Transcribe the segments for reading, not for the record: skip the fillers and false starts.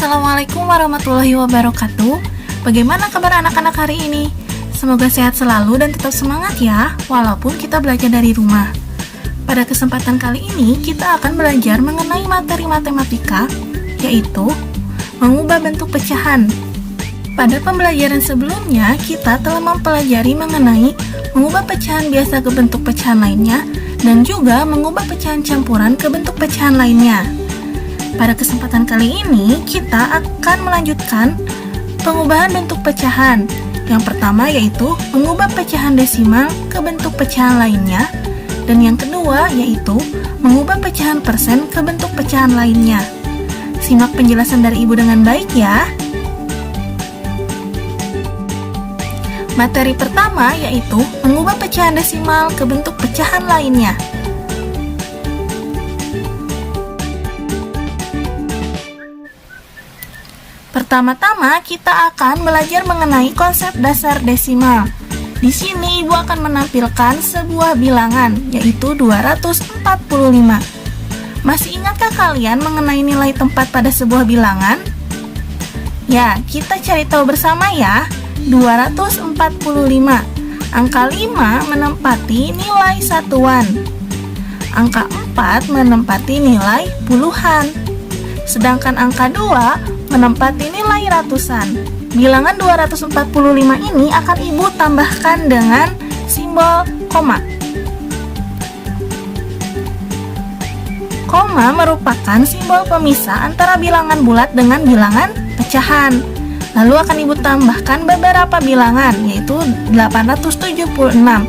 Assalamualaikum warahmatullahi wabarakatuh. Bagaimana kabar anak-anak hari ini? Semoga sehat selalu dan tetap semangat ya, walaupun kita belajar dari rumah. Pada kesempatan kali ini, kita akan belajar mengenai materi matematika, yaitu mengubah bentuk pecahan. Pada pembelajaran sebelumnya, kita telah mempelajari mengenai mengubah pecahan biasa ke bentuk pecahan lainnya, dan juga mengubah pecahan campuran ke bentuk pecahan lainnya. Pada kesempatan kali ini, kita akan melanjutkan pengubahan bentuk pecahan. Yang pertama yaitu mengubah pecahan desimal ke bentuk pecahan lainnya, dan yang kedua yaitu mengubah pecahan persen ke bentuk pecahan lainnya. Simak penjelasan dari Ibu dengan baik ya. Materi pertama yaitu mengubah pecahan desimal ke bentuk pecahan lainnya. Pertama-tama kita akan belajar mengenai konsep dasar desimal. Di sini Ibu akan menampilkan sebuah bilangan, yaitu 245. Masih ingatkah kalian mengenai nilai tempat pada sebuah bilangan? Ya, kita cari tahu bersama ya. 245. Angka 5 menempati nilai satuan. Angka 4 menempati nilai puluhan. Sedangkan angka 2 menempati nilai ratusan. Bilangan 245 ini akan Ibu tambahkan dengan simbol koma. Koma merupakan simbol pemisah antara bilangan bulat dengan bilangan pecahan. Lalu akan Ibu tambahkan beberapa bilangan, yaitu 876.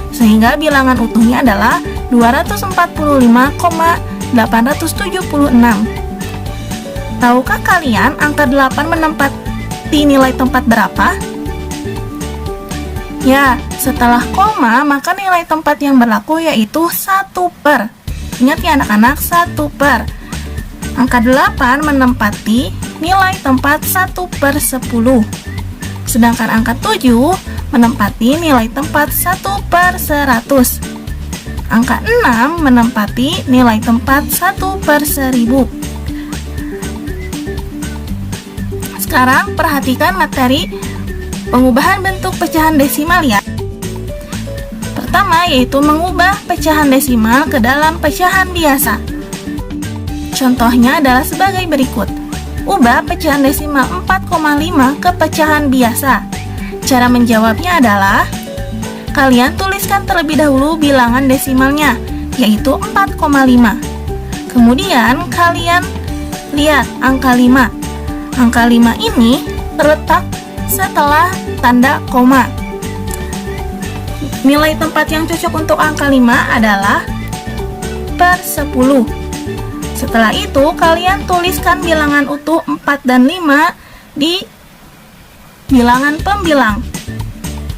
Sehingga bilangan utuhnya adalah 245,876. Tahukah kalian angka 8 menempati nilai tempat berapa? Ya, setelah koma maka nilai tempat yang berlaku yaitu 1/. Ingat ya anak-anak, 1/. Angka 8 menempati nilai tempat 1/10. Sedangkan angka 7 menempati nilai tempat 1/100. Angka 6 menempati nilai tempat 1/1000. Sekarang perhatikan materi pengubahan bentuk pecahan desimal ya. Pertama yaitu mengubah pecahan desimal ke dalam pecahan biasa. Contohnya adalah sebagai berikut. Ubah pecahan desimal 4,5 ke pecahan biasa. Cara menjawabnya adalah kalian tuliskan terlebih dahulu bilangan desimalnya, yaitu 4,5. Kemudian kalian lihat angka 5. Angka 5 ini terletak setelah tanda koma. Nilai tempat yang cocok untuk angka 5 adalah per 10. Setelah itu, kalian tuliskan bilangan utuh 4 dan 5 di bilangan pembilang.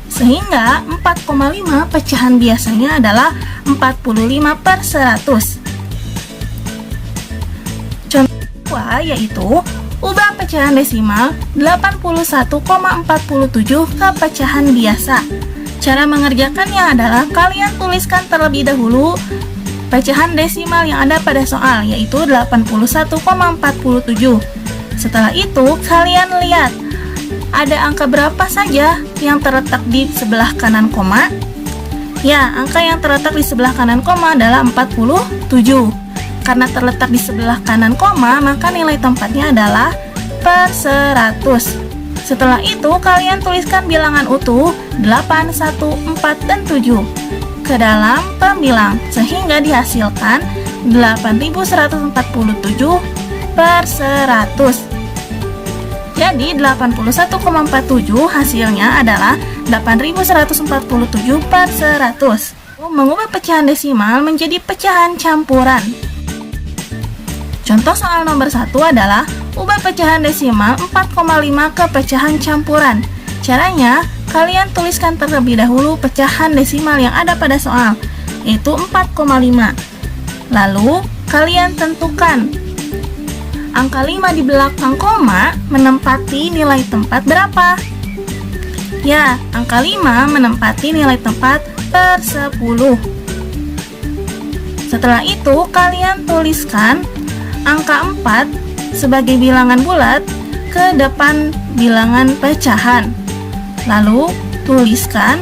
Sehingga 4,5 pecahan biasanya adalah 45/100. Contoh kedua yaitu ubah pecahan desimal 81,47 ke pecahan biasa. Cara mengerjakannya adalah kalian tuliskan terlebih dahulu pecahan desimal yang ada pada soal, yaitu 81,47. Setelah itu, kalian lihat ada angka berapa saja yang terletak di sebelah kanan koma. Ya, angka yang terletak di sebelah kanan koma adalah 47. Karena terletak di sebelah kanan koma, maka nilai tempatnya adalah per 100. Setelah itu, kalian tuliskan bilangan utuh 8, 1, 4, dan 7 ke dalam pembilang, sehingga dihasilkan 8147 per 100. Jadi 81,47 hasilnya adalah 8147 per 100. Mengubah pecahan desimal menjadi pecahan campuran. Contoh soal nomor 1 adalah ubah pecahan desimal 4,5 ke pecahan campuran. Caranya, kalian tuliskan terlebih dahulu pecahan desimal yang ada pada soal, yaitu 4,5. Lalu, kalian tentukan angka 5 di belakang koma menempati nilai tempat berapa? Ya, angka 5 menempati nilai tempat per 10. Setelah itu, kalian tuliskan angka 4 sebagai bilangan bulat ke depan bilangan pecahan. Lalu tuliskan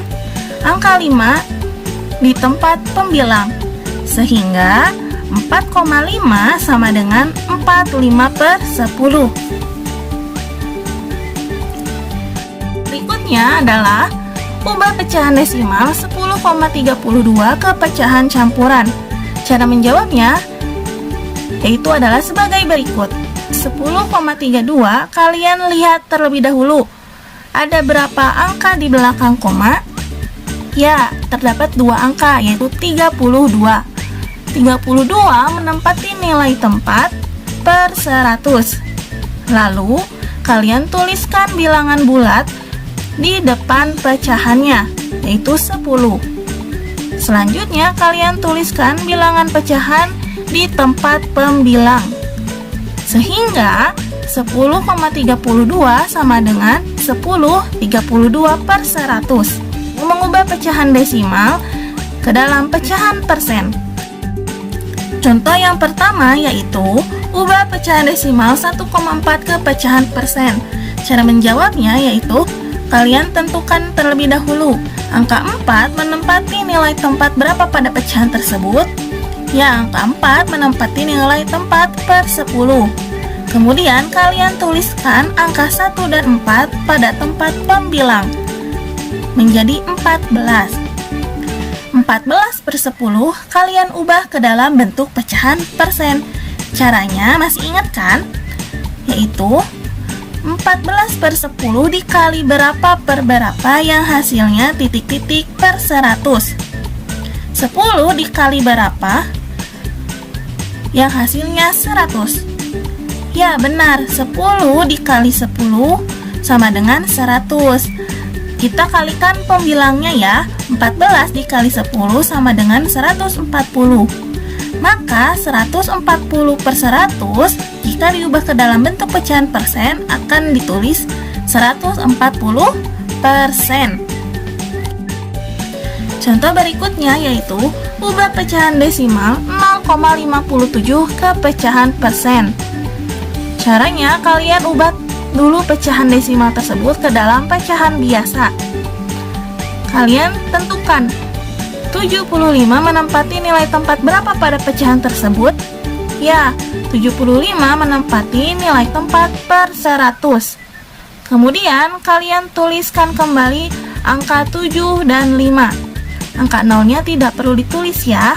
angka 5 di tempat pembilang, sehingga 4,5 sama dengan 45/10. Berikutnya adalah ubah pecahan desimal 10,32 ke pecahan campuran. Cara menjawabnya yaitu adalah sebagai berikut. 10,32 kalian lihat terlebih dahulu. Ada berapa angka di belakang koma? Ya, terdapat 2 angka yaitu 32. 32 menempati nilai tempat per 100. Lalu, kalian tuliskan bilangan bulat di depan pecahannya, yaitu 10. Selanjutnya, kalian tuliskan bilangan pecahan di tempat pembilang. Sehingga 10,32 sama dengan 10/32/100. Mengubah pecahan desimal ke dalam pecahan persen. Contoh yang pertama yaitu ubah pecahan desimal 1,4 ke pecahan persen. Cara menjawabnya yaitu kalian tentukan terlebih dahulu angka 4 menempati nilai tempat berapa pada pecahan tersebut. Ya, angka 4 menempati nilai tempat per 10. Kemudian kalian tuliskan angka 1 dan 4 pada tempat pembilang menjadi 14. 14/10 kalian ubah ke dalam bentuk pecahan persen. Caranya masih ingat kan? Yaitu 14/10 dikali berapa per berapa yang hasilnya titik-titik per 100. 10 dikali berapa yang hasilnya 100. Ya benar, 10 dikali 10 sama dengan 100. Kita kalikan pembilangnya ya. 14 dikali 10 sama dengan 140. Maka 140/100 jika diubah ke dalam bentuk pecahan persen akan ditulis 140%. Contoh berikutnya yaitu ubah pecahan desimal 0,57 ke pecahan persen. Caranya kalian ubah dulu pecahan desimal tersebut ke dalam pecahan biasa. Kalian tentukan 75 menempati nilai tempat berapa pada pecahan tersebut? Ya, 75 menempati nilai tempat per 100. Kemudian kalian tuliskan kembali angka 7 dan 5. Angka nolnya tidak perlu ditulis ya.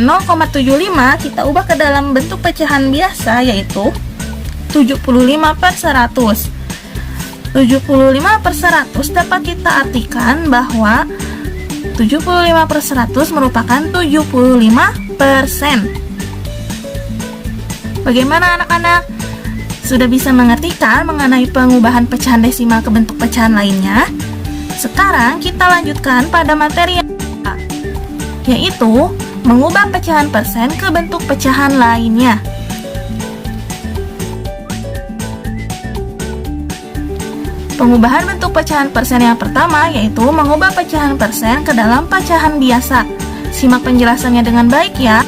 0,75 kita ubah ke dalam bentuk pecahan biasa yaitu 75/100. 75/100 dapat kita artikan bahwa 75/100 merupakan 75%. Bagaimana anak-anak? Sudah bisa mengerti kan mengenai pengubahan pecahan desimal ke bentuk pecahan lainnya? Sekarang kita lanjutkan pada materi yang kedua, yaitu mengubah pecahan persen ke bentuk pecahan lainnya. Pengubahan bentuk pecahan persen yang pertama yaitu mengubah pecahan persen ke dalam pecahan biasa. Simak penjelasannya dengan baik ya.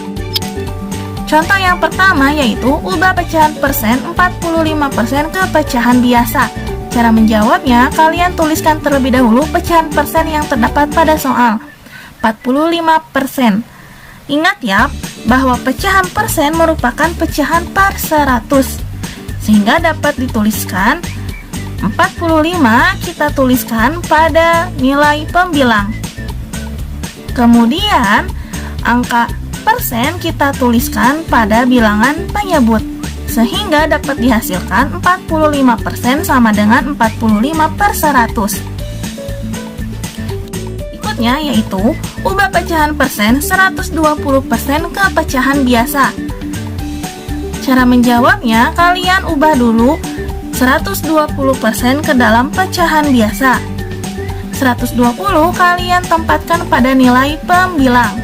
Contoh yang pertama yaitu ubah pecahan persen 45% ke pecahan biasa. Cara menjawabnya, kalian tuliskan terlebih dahulu pecahan persen yang terdapat pada soal. 45%. Ingat ya, bahwa pecahan persen merupakan pecahan per 100. Sehingga dapat dituliskan 45 kita tuliskan pada nilai pembilang. Kemudian angka persen kita tuliskan pada bilangan penyebut. Sehingga dapat dihasilkan 45% sama dengan 45/100. Berikutnya yaitu ubah pecahan persen 120% ke pecahan biasa. Cara menjawabnya, kalian ubah dulu 120% ke dalam pecahan biasa. 120 kalian tempatkan pada nilai pembilang.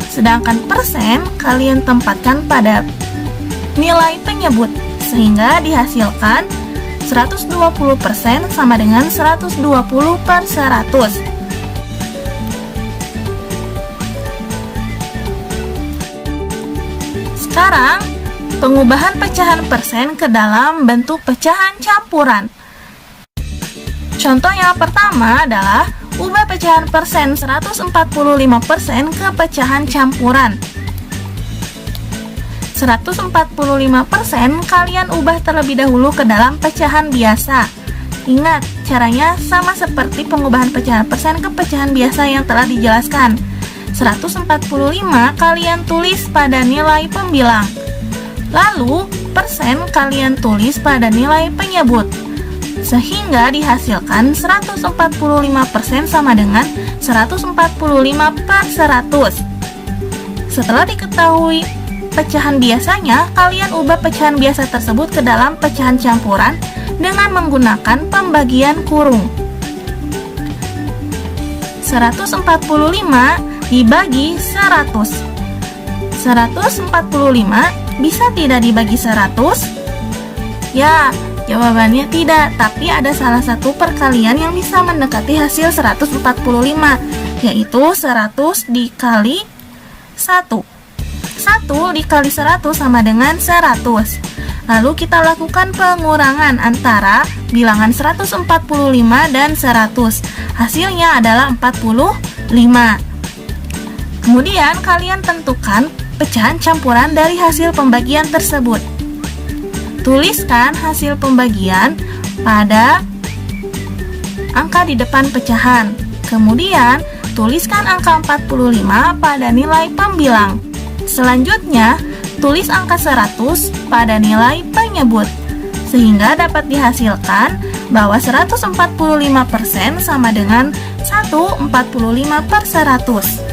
Sedangkan persen kalian tempatkan pada nilai penyebut, sehingga dihasilkan 120% sama dengan 120/100. Sekarang pengubahan pecahan persen ke dalam bentuk pecahan campuran. Contoh yang pertama adalah ubah pecahan persen 145% ke pecahan campuran. 145% kalian ubah terlebih dahulu ke dalam pecahan biasa. Ingat, caranya sama seperti pengubahan pecahan persen ke pecahan biasa yang telah dijelaskan. 145 kalian tulis pada nilai pembilang. Lalu, persen kalian tulis pada nilai penyebut. Sehingga dihasilkan 145% sama dengan 145 per 100. Setelah diketahui pecahan biasanya, kalian ubah pecahan biasa tersebut ke dalam pecahan campuran dengan menggunakan pembagian kurung. 145 dibagi 100. 145 bisa tidak dibagi 100? Ya, jawabannya tidak, tapi ada salah satu perkalian yang bisa mendekati hasil 145, yaitu 100 dikali 1. 1 dikali 100 sama dengan 100. Lalu kita lakukan pengurangan antara bilangan 145 dan 100. Hasilnya adalah 45. Kemudian kalian tentukan pecahan campuran dari hasil pembagian tersebut. Tuliskan hasil pembagian pada angka di depan pecahan. Kemudian tuliskan angka 45 pada nilai pembilang. Selanjutnya, tulis angka 100 pada nilai penyebut, sehingga dapat dihasilkan bahwa 145% sama dengan 145 per 100.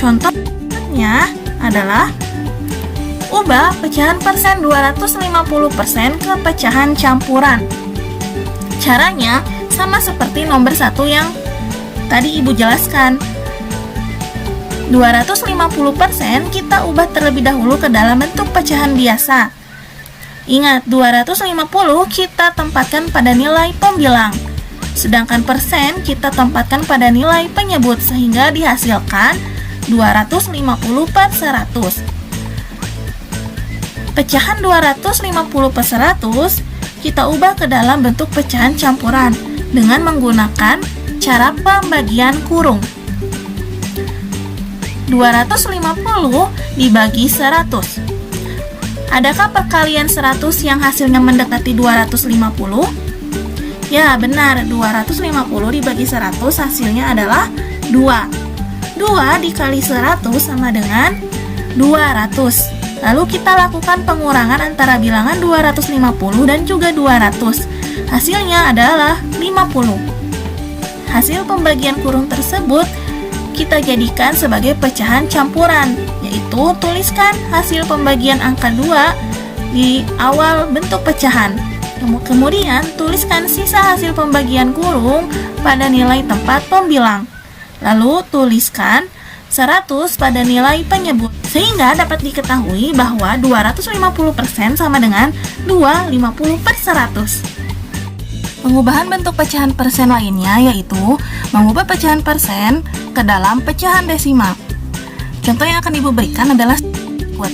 Contohnya adalah ubah pecahan persen 250% ke pecahan campuran. Caranya sama seperti nomor 1 yang tadi Ibu jelaskan. 250% kita ubah terlebih dahulu ke dalam bentuk pecahan biasa. Ingat, 250 kita tempatkan pada nilai pembilang, sedangkan persen kita tempatkan pada nilai penyebut, sehingga dihasilkan 250 per 100. Pecahan 250 per 100 kita ubah ke dalam bentuk pecahan campuran dengan menggunakan cara pembagian kurung. 250 dibagi 100. Adakah perkalian 100 yang hasilnya mendekati 250? Ya, benar, 250 dibagi 100 hasilnya adalah 2. 2 dikali 100 sama dengan 200. Lalu kita lakukan pengurangan antara bilangan 250 dan juga 200. Hasilnya adalah 50. Hasil pembagian kurung tersebut kita jadikan sebagai pecahan campuran, yaitu tuliskan hasil pembagian angka 2 di awal bentuk pecahan. Kemudian tuliskan sisa hasil pembagian kurung pada nilai tempat pembilang. Lalu tuliskan 100 pada nilai penyebut, sehingga dapat diketahui bahwa 250% sama dengan 250 per 100. Pengubahan bentuk pecahan persen lainnya yaitu mengubah pecahan persen ke dalam pecahan desimal. Contoh yang akan Ibu berikan adalah berikut.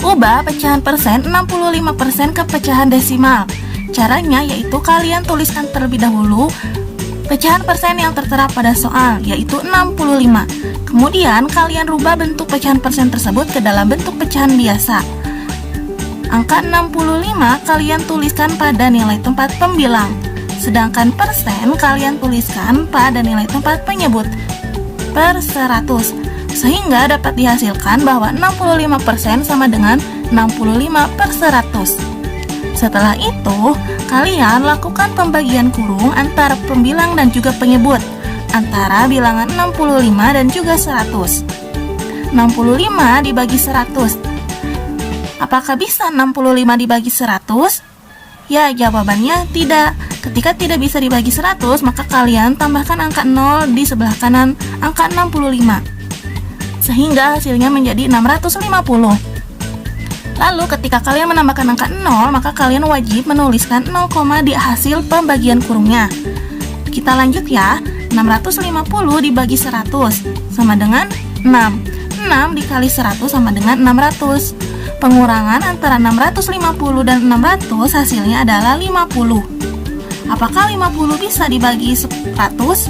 Ubah pecahan persen 65% ke pecahan desimal. Caranya yaitu kalian tuliskan terlebih dahulu pecahan persen yang tertera pada soal, yaitu 65. Kemudian kalian rubah bentuk pecahan persen tersebut ke dalam bentuk pecahan biasa. Angka 65 kalian tuliskan pada nilai tempat pembilang, sedangkan persen kalian tuliskan pada nilai tempat penyebut per 100, sehingga dapat dihasilkan bahwa 65% sama dengan 65 per 100. Setelah itu, kalian lakukan pembagian kurung antara pembilang dan juga penyebut, antara bilangan 65 dan juga 100. 65 dibagi 100. Apakah bisa 65 dibagi 100? Ya, jawabannya tidak. Ketika tidak bisa dibagi 100, maka kalian tambahkan angka 0 di sebelah kanan angka 65. Sehingga hasilnya menjadi 650. Lalu ketika kalian menambahkan angka 0, maka kalian wajib menuliskan 0, di hasil pembagian kurungnya. Kita lanjut ya. 650 dibagi 100 sama dengan 6. 6 6 dikali 100 sama dengan 600. Pengurangan antara 650 dan 600 hasilnya adalah 50. Apakah 50 bisa dibagi 100?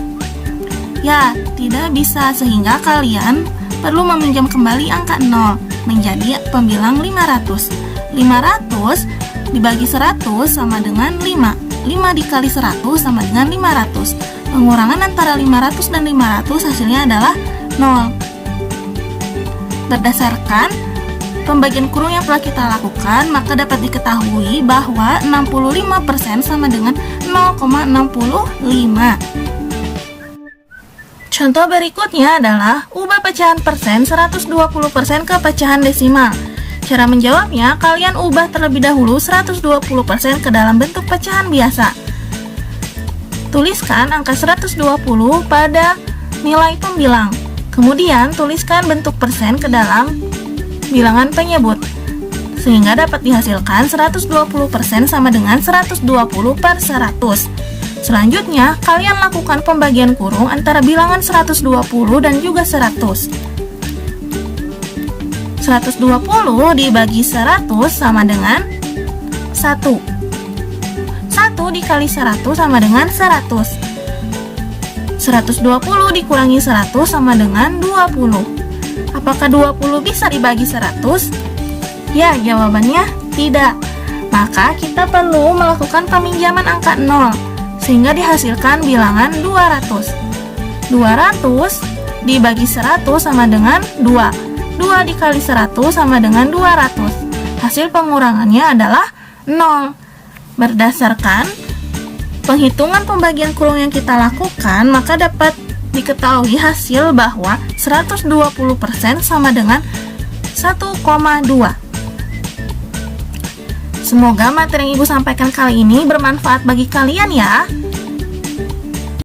Ya, tidak bisa, sehingga kalian perlu meminjam kembali angka 0 menjadi pembilang 500. 500 dibagi 100 sama dengan 5. 5 dikali 100 sama dengan 500. Pengurangan antara 500 dan 500 hasilnya adalah 0. Berdasarkan pembagian kurung yang telah kita lakukan, maka dapat diketahui bahwa 65% sama dengan 0,65. Contoh berikutnya adalah ubah pecahan persen 120% ke pecahan desimal. Cara menjawabnya, kalian ubah terlebih dahulu 120% ke dalam bentuk pecahan biasa. Tuliskan angka 120 pada nilai pembilang. Kemudian tuliskan bentuk persen ke dalam bilangan penyebut, sehingga dapat dihasilkan 120% sama dengan 120 per 100. Selanjutnya, kalian lakukan pembagian kurung antara bilangan 120 dan juga 100. 120 dibagi 100 sama dengan 1. 1 dikali 100 sama dengan 100. 120 dikurangi 100 sama dengan 20. Apakah 20 bisa dibagi 100? Ya, jawabannya tidak. Maka kita perlu melakukan peminjaman angka 0, sehingga dihasilkan bilangan 200. 200 dibagi 100 sama dengan 2. 2 dikali 100 sama dengan 200. Hasil pengurangannya adalah 0. Berdasarkan penghitungan pembagian kurung yang kita lakukan, maka dapat diketahui hasil bahwa 120% sama dengan 1,2. Semoga materi yang Ibu sampaikan kali ini bermanfaat bagi kalian ya.